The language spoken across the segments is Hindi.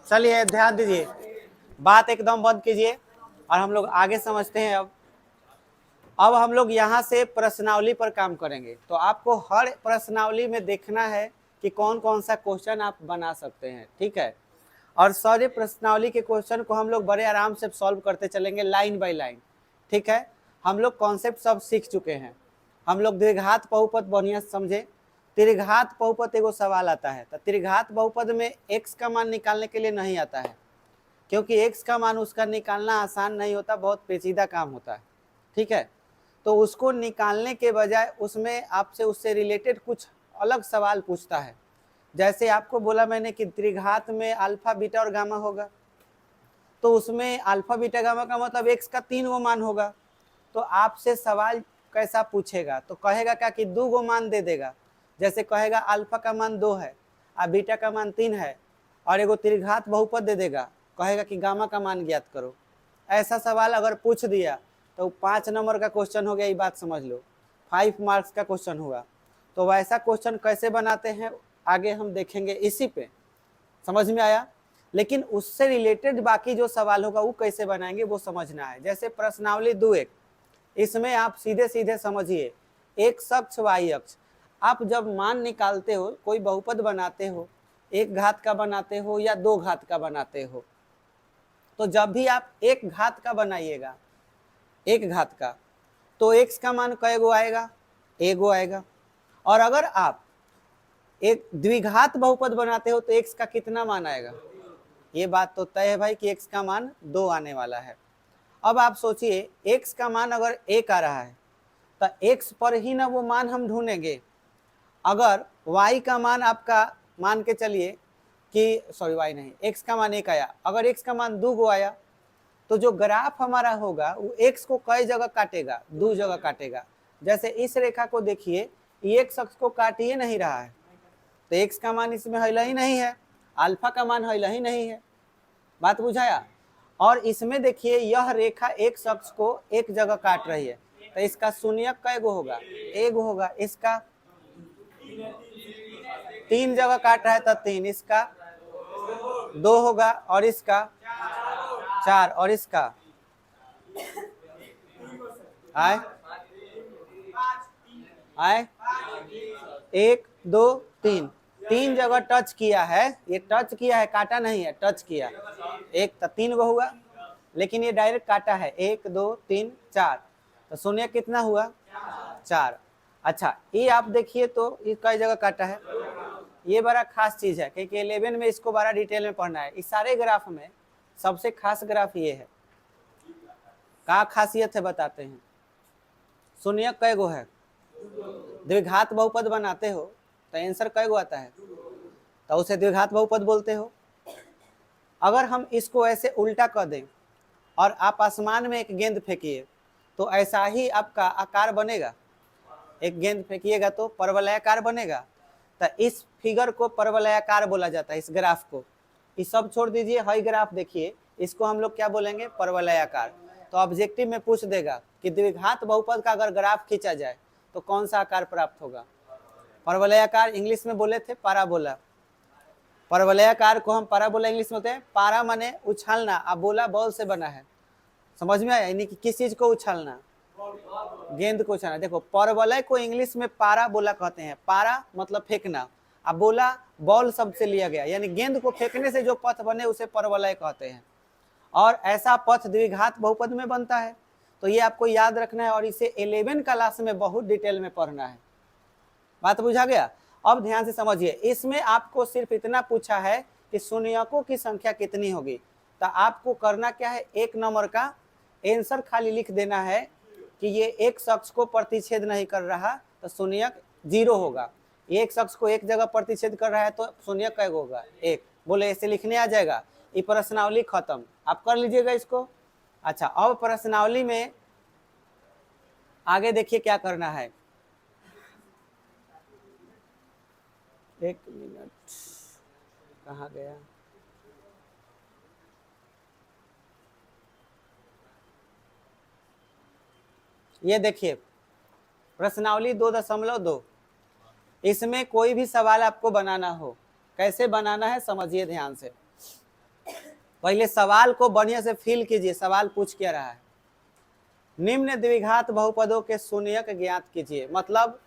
चलिए ध्यान दीजिए, बात एकदम बंद कीजिए और हम लोग आगे समझते हैं। अब हम लोग यहाँ से प्रश्नावली पर काम करेंगे। तो आपको हर प्रश्नावली में देखना है कि कौन कौन सा क्वेश्चन आप बना सकते हैं, ठीक है। और सारे प्रश्नावली के क्वेश्चन को हम लोग बड़े आराम से सॉल्व करते चलेंगे, लाइन बाय लाइन, ठीक है। हम लोग कॉन्सेप्ट सब सीख चुके हैं। हम लोग द्विघात बहुपद बढ़िया समझे। त्रिघात बहुपद एगो सवाल आता है, तो त्रिघात बहुपद में x का मान निकालने के लिए नहीं आता है, क्योंकि x का मान उसका निकालना आसान नहीं होता, बहुत पेचीदा काम होता है, ठीक है। तो उसको निकालने के बजाय उसमें आपसे उससे रिलेटेड कुछ अलग सवाल पूछता है। जैसे आपको बोला मैंने कि त्रिघात में अल्फा बीटा और गामा होगा, तो उसमें अल्फा बीटा गामा का मतलब x का 3 गो मान होगा। तो आपसे सवाल कैसा पूछेगा, तो कहेगा क्या कि 2 गो मान दे देगा। जैसे कहेगा अल्फा का मान 2 है और बीटा का मान 3 है, और एगो त्रिघात बहुपद दे देगा, कहेगा कि गामा का मान ज्ञात करो। ऐसा सवाल अगर पूछ दिया तो 5 नंबर का क्वेश्चन हो गया, ये बात समझ लो, 5 मार्क्स का क्वेश्चन हुआ। तो वैसा क्वेश्चन कैसे बनाते हैं आगे हम देखेंगे, इसी पे समझ में आया। लेकिन उससे रिलेटेड बाकी जो सवाल होगा वो कैसे बनाएंगे वो समझना है। जैसे प्रश्नावली 2-1, इसमें आप सीधे सीधे समझिए, x अक्ष y अक्ष, आप जब मान निकालते हो, कोई बहुपद बनाते हो, 1 घात का बनाते हो या 2 घात का बनाते हो, तो जब भी आप 1 घात का बनाइएगा, 1 घात का, तो x का मान कै गो आएगा, एगो आएगा। और अगर आप एक द्विघात बहुपद बनाते हो तो x का कितना मान आएगा, ये बात तो तय है भाई कि x का मान 2 आने वाला है। अब आप सोचिए, x का मान अगर 1 आ रहा है तो x पर ही ना वो मान हम ढूंढेंगे। अगर y का मान आपका मान के चलिए कि सॉरी y नहीं, x का मान 1 आया, अगर x का मान 2 गो आया, तो जो ग्राफ हमारा होगा वो x को कई जगह काटेगा, 2 जगह काटेगा। जैसे इस रेखा को देखिए, ये x अक्ष को काट ही नहीं रहा है, तो x का मान इसमें हिला ही नहीं है, अल्फा का मान हिला ही नहीं है, बात बुझाया। और इसमें देखिए यह रेखा x अक्ष को एक जगह काट रही है, तो इसका शून्यक कै गो होगा, एगो होगा। इसका 3 जगह काट रहा है तो 3, इसका 2 होगा, और इसका 4, और इसका आए आए 1 2 3, 3 जगह टच किया है, ये टच किया है, काटा नहीं है, टच किया। एक तो 3 गो हुआ, लेकिन ये डायरेक्ट काटा है, 1 2 3 4, तो शून्य कितना हुआ, 4। अच्छा ये आप देखिए तो ये कई जगह काटा है, ये बड़ा खास चीज है, क्योंकि 11 में इसको बड़ा डिटेल में पढ़ना है। इस सारे ग्राफ में सबसे खास ग्राफ ये है। क्या खासियत है बताते हैं। शून्य कै गो है, द्विघात बहुपद बनाते हो तो आंसर कै गो आता है, तो उसे द्विघात बहुपद बोलते हो। अगर हम इसको ऐसे उल्टा कर दें और आप आसमान में एक गेंद फेंकिए तो ऐसा ही आपका आकार बनेगा। एक गेंद फेंकिएगा तो परवलयाकार बनेगा, तो इस फिगर को परवलयाकार बोला जाता है, इस ग्राफ को। इस सब छोड़ दीजिए, हाई ग्राफ देखिए, इसको हम लोग क्या बोलेंगे, परवलयाकार। तो ऑब्जेक्टिव में पूछ देगा कि द्विघात बहुपद का अगर ग्राफ खींचा जाए तो कौन सा आकार प्राप्त होगा, परवलयाकार। इंग्लिश में बोले थे पाराबोला, परवलयाकार को हम पाराबोला इंग्लिश में होते हैं। पारा माने उछालना, अब बोला बॉल से बना है, समझ में आया, यानी कि किस चीज को उछालना, गेंद को उछालना। देखो परवलय को इंग्लिश में पारा बोला कहते हैं, पारा मतलब फेंकना, अब बोला बॉल शब्द से लिया गया, यानी गेंद को फेंकने से जो पथ बने उसे परवलय कहते हैं। और ऐसा पथ द्विघात बहुपद में बनता है, तो ये आपको याद रखना है और इसे 11 क्लास में बहुत डिटेल में पढ़ना है। बात बुझा गया। अब ध्यान से समझिए, इसमें आपको सिर्फ इतना पूछा है कि शून्यकों की संख्या कितनी होगी, तो आपको करना क्या है, 1 नंबर का आंसर खाली लिख देना है कि ये एक शख्स को प्रतिच्छेद नहीं कर रहा तो शून्यक 0 होगा, एक शख्स को एक जगह प्रतिच्छेद कर रहा है तो शून्यक कै होगा, 1। बोले ऐसे लिखने आ जाएगा, ये प्रश्नावली खत्म, आप कर लीजिएगा इसको। अच्छा अब प्रश्नावली में आगे देखिए क्या करना है, 1 मिनट कहाँ गया, ये देखिए प्रश्नावली 2.2, इसमें कोई भी सवाल आपको बनाना हो, कैसे बनाना है समझिए ध्यान से। पहले सवाल को बढ़िया से फील कीजिए, सवाल पूछ क्या रहा है। निम्न द्विघात बहुपदों के शून्यक ज्ञात कीजिए, मतलब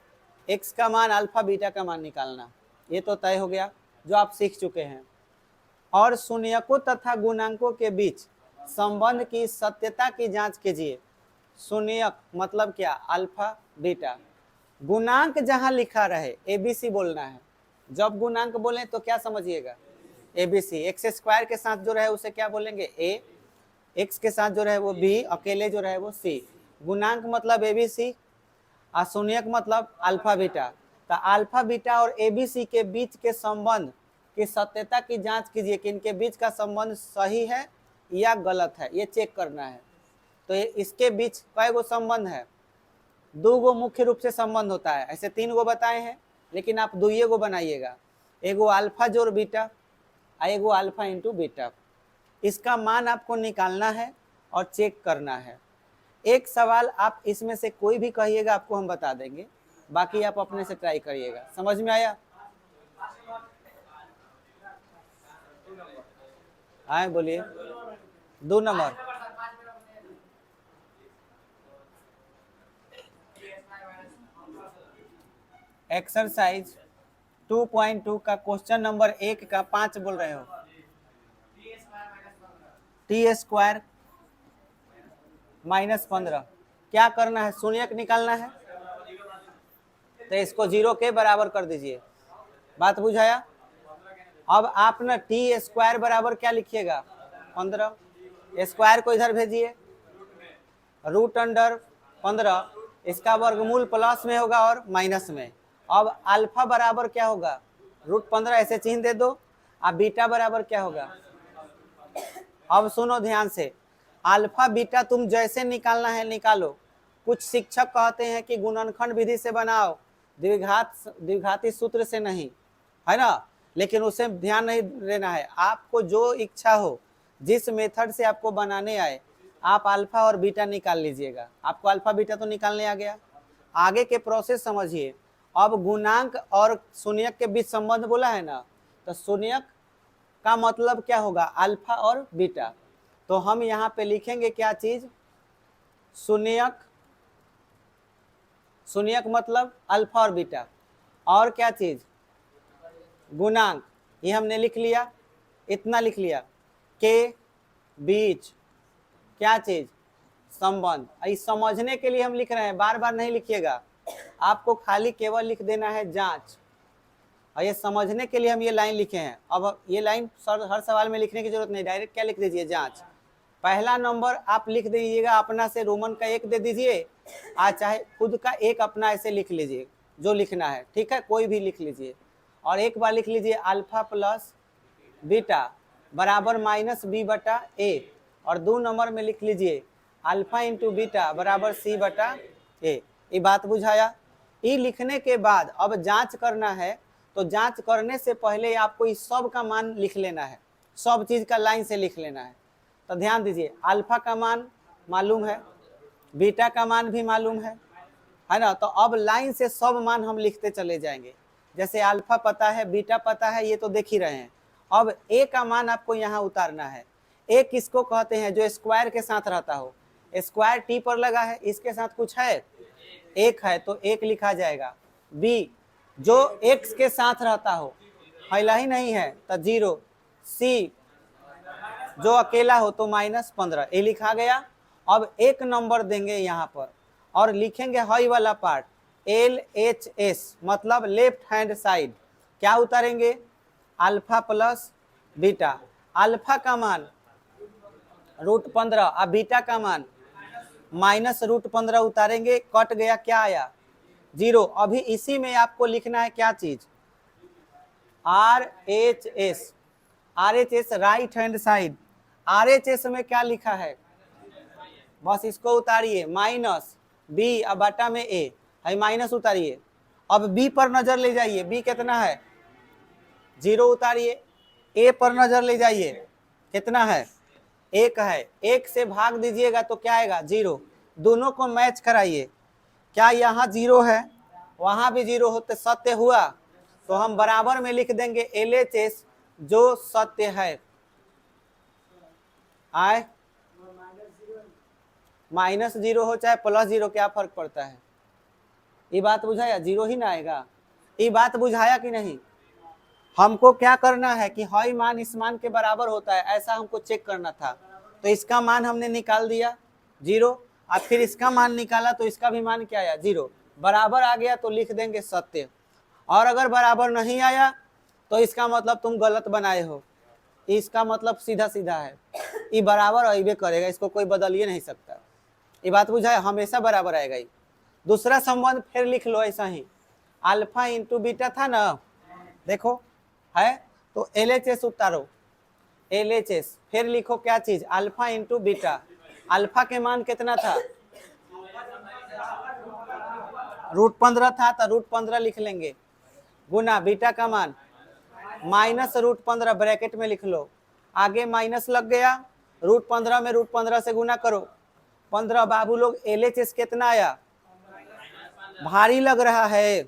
x का मान अल्फा बीटा का मान निकालना, ये तो तय हो गया जो आप सीख चुके हैं। और शून्यकों तथा गुणांकों के बीच संबंध की सत्यता की जांच कीजिए। शून्यक मतलब क्या, अल्फा बीटा। गुणांक जहां लिखा रहे एबीसी बोलना है। जब गुणांक बोले तो क्या समझिएगा, एबीसी। एक्स स्क्वायर के साथ जो रहे उसे क्या बोलेंगे, ए। एक्स के साथ जो रहे वो बी, अकेले जो रहे वो सी। गुणांक मतलब एबीसी और शून्यक मतलब अल्फा बीटा। तो अल्फा बीटा और एबीसी के बीच के संबंध की सत्यता की जांच कीजिए कि इनके बीच का संबंध सही है या गलत है, ये चेक करना है। तो इसके बीच कई गो संबंध है, 2 गो मुख्य रूप से संबंध होता है, ऐसे 3 गो बताए हैं, लेकिन आप 2 गो बनाइएगा। एगो अल्फा जोड़ बीटा और एगो अल्फा इंटू बीटा। इसका मान आपको निकालना है और चेक करना है। एक सवाल आप इसमें से कोई भी कहिएगा, आपको हम बता देंगे, बाकी आप अपने से ट्राई करिएगा। समझ में आया? आए बोलिए। 2 नंबर एक्सरसाइज 2.2 का क्वेश्चन नंबर 1 का 5 बोल रहे हो। टी स्क्वायर -15 क्या करना है, शून्यक निकालना है, तो इसको 0 के बराबर कर दीजिए। बात बुझाया? अब आप ना टी स्क्वायर बराबर क्या लिखिएगा, 15। स्क्वायर को इधर भेजिए, √15, इसका वर्गमूल प्लस में होगा और माइनस में। अब अल्फा बराबर क्या होगा, √15 ऐसे चिन्ह दे दो। अब बीटा बराबर क्या होगा, अब सुनो ध्यान से, अल्फा बीटा तुम जैसे निकालना है निकालो। कुछ शिक्षक कहते हैं कि गुणनखंड विधि से बनाओ, द्विघाती सूत्र से नहीं, है ना। लेकिन उसे ध्यान नहीं देना है, आपको जो इच्छा हो, जिस मेथड से आपको बनाने आए, आप अल्फा और बीटा निकाल लीजिएगा। आपको अल्फा बीटा तो निकालने आ गया, आगे के प्रोसेस समझिए। अब गुणांक और शून्यक के बीच संबंध बोला है ना, तो शून्यक का मतलब क्या होगा, अल्फा और बीटा। तो हम यहाँ पे लिखेंगे क्या चीज, शून्यक। शून्यक मतलब अल्फा और बीटा, और क्या चीज, गुणांक। ये हमने लिख लिया, इतना लिख लिया, के बीच क्या चीज, संबंध। इस समझने के लिए हम लिख रहे हैं, बार बार नहीं लिखिएगा, आपको खाली केवल लिख देना है जांच। और ये समझने के लिए हम ये लाइन लिखे हैं। अब ये लाइन हर सवाल में लिखने की जरूरत नहीं, डायरेक्ट क्या लिख दीजिए, जांच। पहला नंबर आप लिख दीजिएगा अपना से, रोमन का 1 दे दीजिए, आज चाहे खुद का 1 अपना ऐसे लिख लीजिए, जो लिखना है, ठीक है, कोई भी लिख लीजिए। और एक बार लिख लीजिए अल्फा प्लस बीटा बराबर -b/a। और 2 नंबर में लिख लीजिए अल्फा इंटू बीटा बराबर c/a। ये बात बुझाया? ये लिखने के बाद अब जांच करना है, तो जांच करने से पहले आपको इस सब का मान लिख लेना है, सब चीज का लाइन से लिख लेना है। तो ध्यान दीजिए, अल्फा का मान मालूम है, बीटा का मान भी मालूम है ना। तो अब लाइन से सब मान हम लिखते चले जाएंगे। जैसे अल्फा पता है, बीटा पता है, ये तो देख ही रहे हैं। अब ए का मान आपको यहाँ उतारना है। ए किसको कहते हैं, जो स्क्वायर के साथ रहता हो। स्क्वायर टी पर लगा है, इसके साथ कुछ है, 1 है, तो 1 लिखा जाएगा। बी जो एक्स के साथ रहता हो, पहला ही नहीं है तो 0। सी जो अकेला हो तो -15, ये लिखा गया। अब 1 नंबर देंगे यहाँ पर और लिखेंगे हाई वाला पार्ट, LHS मतलब लेफ्ट हैंड साइड। क्या उतारेंगे, अल्फा प्लस बीटा। अल्फा का मान √15 और बीटा का मान -√15 उतारेंगे, कट गया, क्या आया, 0। अभी इसी में आपको लिखना है क्या चीज, RHS। RHS right hand side. RHS में क्या लिखा है, बस इसको उतारिए, -b और बटा में a है, माइनस उतारिए। अब b पर नजर ले जाइए, b कितना है, 0 उतारिए। a पर नजर ले जाइए, कितना है, 1 है, 1 से भाग दीजिएगा तो क्या आएगा, 0। दोनों को मैच कराइए, क्या यहाँ 0 है, वहां भी 0 होते सत्य हुआ, तो हम बराबर में लिख देंगे LHS जो सत्य है। आए -0 हो चाहे +0 क्या फर्क पड़ता है? ये बात बुझाया, 0 ही ना आएगा। ये बात बुझाया कि नहीं? हमको क्या करना है कि हई मान इस मान के बराबर होता है, ऐसा हमको चेक करना था। तो इसका मान हमने निकाल दिया 0, और फिर इसका मान निकाला तो इसका भी मान क्या आया 0। बराबर आ गया तो लिख देंगे सत्य, और अगर बराबर नहीं आया तो इसका मतलब तुम गलत बनाए हो। इसका मतलब सीधा सीधा है, ये बराबर अबे करेगा, इसको कोई बदल ही नहीं सकता। ये बात बुझाए, हमेशा बराबर आएगा। ही दूसरा संबंध फिर लिख लो ऐसा ही, अल्फा इंटू बीटा था ना, देखो है, तो LHS उतारो, LHS फिर लिखो क्या चीज, अल्फा इंटू बीटा। अल्फा के मान कितना था, √15 था, तो √15 लिख लेंगे, गुना बीटा का मान -√15 ब्रैकेट में लिख लो, आगे माइनस लग गया, √15 में √15 से गुना करो 15। बाबू लोग LHS कितना आया, भारी लग रहा है,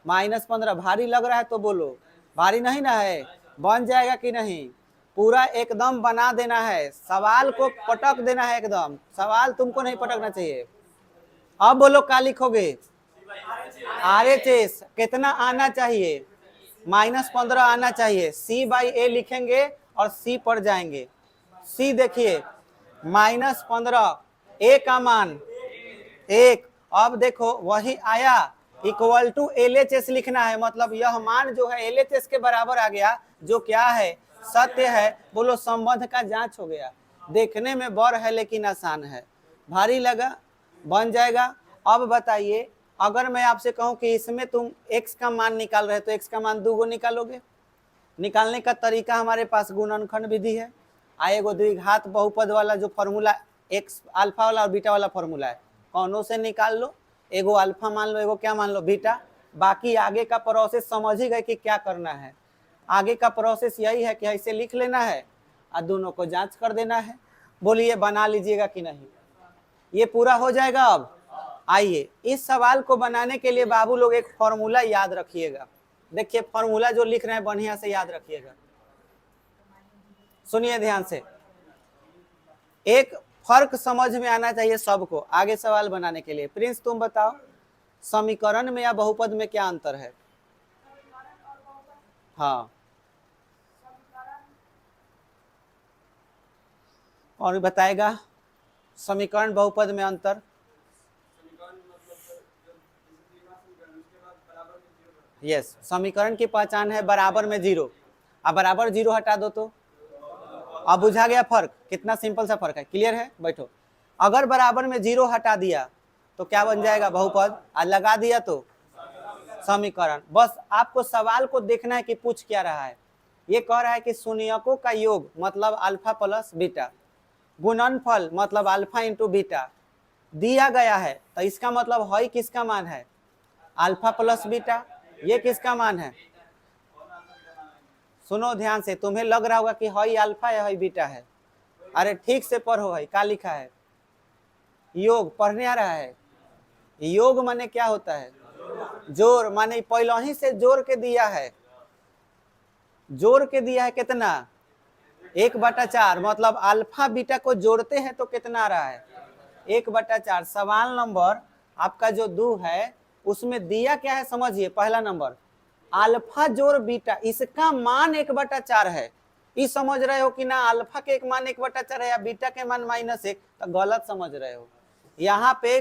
-15 भारी लग रहा है तो बोलो, भारी नहीं ना है, बन जाएगा कि नहीं? पूरा एकदम बना देना है, सवाल को पटक देना है एकदम, सवाल तुमको नहीं पटकना चाहिए। अब बोलो क्या लिखोगे, RHS कितना आना चाहिए, -15 आना चाहिए। C/A लिखेंगे और C पर जाएंगे। C देखिए -15, A का मान 1। अब देखो वही आया, इक्वल टू LHS लिखना है, मतलब यह मान जो है LHS के बराबर आ गया, जो क्या है, सत्य है। बोलो संबंध का जांच हो गया। देखने में बड़ है लेकिन आसान है, भारी लगा, बन जाएगा। अब बताइए, अगर मैं आपसे कहूं कि इसमें तुम x का मान निकाल रहे तो x का मान 2 निकालोगे। निकालने का तरीका हमारे पास गुणनखंड विधि है, एगो द्विघात बहुपद वाला जो फॉर्मूला x अल्फा वाला और बीटा वाला फॉर्मूला है, कौनों से निकाल लो, एगो अल्फा मान लो, एगो क्या मान लो, बीटा। बाकी आगे का प्रोसेस समझ ही गए कि क्या करना है। आगे का प्रोसेस यही है कि ऐसे लिख लेना है और दोनों को जांच कर देना है। बोलिए बना लीजिएगा कि नहीं, ये पूरा हो जाएगा। अब आइए, इस सवाल को बनाने के लिए बाबू लोग एक फॉर्मूला याद रखिएगा। देखिए फॉर्मूला जो लिख रहे हैं बढ़िया से याद रखिएगा, सुनिए ध्यान से। एक फर्क समझ में आना चाहिए सबको आगे सवाल बनाने के लिए। प्रिंस तुम बताओ, समीकरण में या बहुपद में क्या अंतर है? हाँ, और बताएगा समीकरण बहुपद में अंतर? यस, समीकरण की पहचान है बराबर में 0। अब बराबर 0 हटा दो तो अब बुझा गया फर्क, कितना सिंपल सा फर्क है, क्लियर है? बैठो। अगर बराबर में 0 हटा दिया तो क्या बन जाएगा, बहुपद, और लगा दिया तो समीकरण। बस आपको सवाल को देखना है कि पूछ क्या रहा है। ये कह रहा है कि शून्यकों का योग मतलब अल्फा प्लस बीटा, गुणनफल मतलब अल्फा इंटू बीटा दिया गया है, तो इसका मतलब हई किसका मान है, अल्फा प्लस बीटा। ये किसका मान है, सुनो ध्यान से, तुम्हें लग रहा होगा कि हई अल्फा है हई बीटा है, अरे ठीक से पढ़ो, है क्या लिखा है, योग पढ़ने आ रहा है। योग माने क्या होता है, जोड़, माने पहले ही से जोड़ के दिया है, जोड़ के दिया है कितना, 1/4, मतलब अल्फा बीटा को जोड़ते हैं तो कितना आ रहा है, 1/4। सवाल नंबर आपका जो 2 है उसमें दिया क्या है, समझिए। पहला नंबर अल्फा जोड़ बीटा, इसका मान 1/4 है। ये समझ रहे हो कि ना, अल्फा के एक मान 1/4 है या बीटा के मान -1, तो गलत समझ रहे हो। यहाँ पे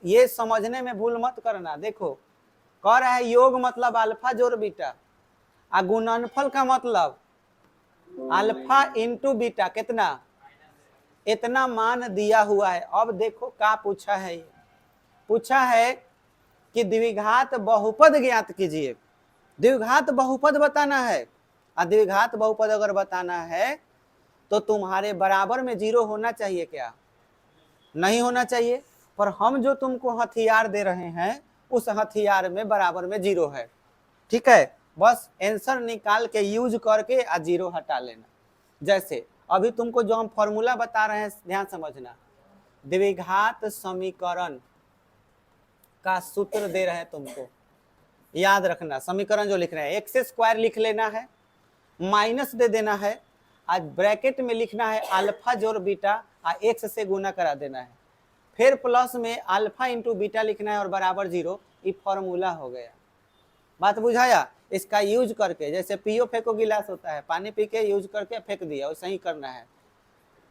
ये समझने में भूल मत करना। देखो कह रहा है योग मतलब अल्फा जोड़ बीटा, आ गुणनफल का मतलब अल्फा इंटू बीटा, कितना, इतना मान दिया हुआ है। अब देखो क्या पूछा है, पूछा है कि द्विघात बहुपद ज्ञात कीजिए। द्विघात बहुपद बताना है, और द्विघात बहुपद अगर बताना है तो तुम्हारे बराबर में 0 होना चाहिए, क्या नहीं होना चाहिए? पर हम जो तुमको हथियार दे रहे हैं उस हथियार में बराबर में 0 है, ठीक है। बस आंसर निकाल के यूज करके 0 हटा लेना। जैसे अभी तुमको जो हम फॉर्मूला बता रहे हैं, ध्यान समझना, द्विघात समीकरण का सूत्र दे रहे हैं तुमको, याद रखना। समीकरण जो लिख रहे हैं x² लिख लेना है, माइनस दे देना है, आज ब्रैकेट में लिखना है अल्फा जोड़ बीटा और एक्स से गुना करा देना है, फिर प्लस में अल्फा इंटू बीटा लिखना है और बराबर 0। ये फॉर्मूला हो गया। बात बुझाया? इसका यूज करके, जैसे पियो फेंको गिलास होता है, पानी पी के यूज करके फेंक दिया, वैसे ही करना है।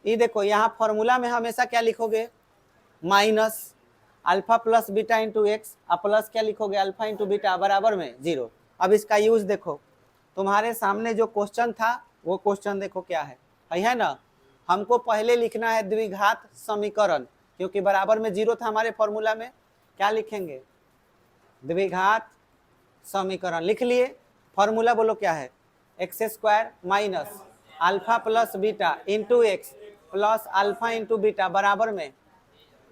ये देखो यहाँ फॉर्मूला में हमेशा क्या लिखोगे, minus alpha plus beta into x, और प्लस क्या लिखोगे, अल्फा इंटू बीटा बराबर में 0। अब इसका यूज देखो, तुम्हारे सामने जो क्वेश्चन था वो क्वेश्चन देखो क्या है ना। हमको पहले लिखना है द्विघात समीकरण, क्योंकि बराबर में 0 था हमारे फॉर्मूला में। क्या लिखेंगे, द्विघात समीकरण लिख लिए। फॉर्मूला बोलो क्या है, x square minus alpha plus beta into x plus alpha into beta बराबर में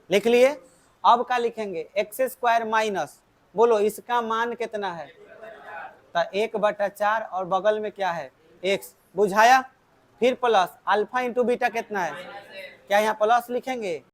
लिख लिए। अब क्या लिखेंगे, एक्स स्क्वायर माइनस, बोलो इसका मान कितना है, तो 1/4 और बगल में क्या है, एक्स। बुझाया? फिर प्लस अल्फा इंटू बीटा कितना है, क्या यहाँ प्लस लिखेंगे,